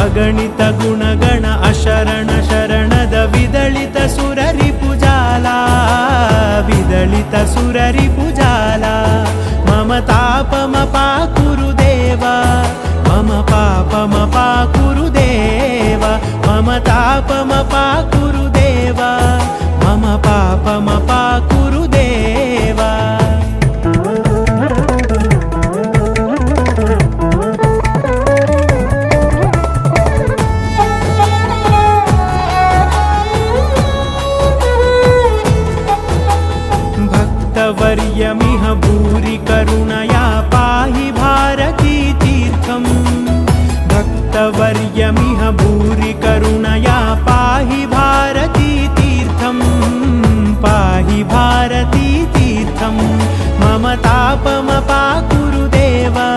अगणित गुणगण अशरण शरणद विदलित सुररिपुजाला विदलित सुररिपुजाला मम तापमपाकुरु देवा मम पापमपाकुरु देवा मम तापमपाकुरु देवा मम पापमपाकुरु देवा भक्तवर्यमिह भूरि करुणया पाहि भारती तीर्थम् भक्तवर्यमिह भूरि करुणया पाहि भारती तीर्थम् पाहि भारती तीर्थम् मम तापमपाकुरु देवा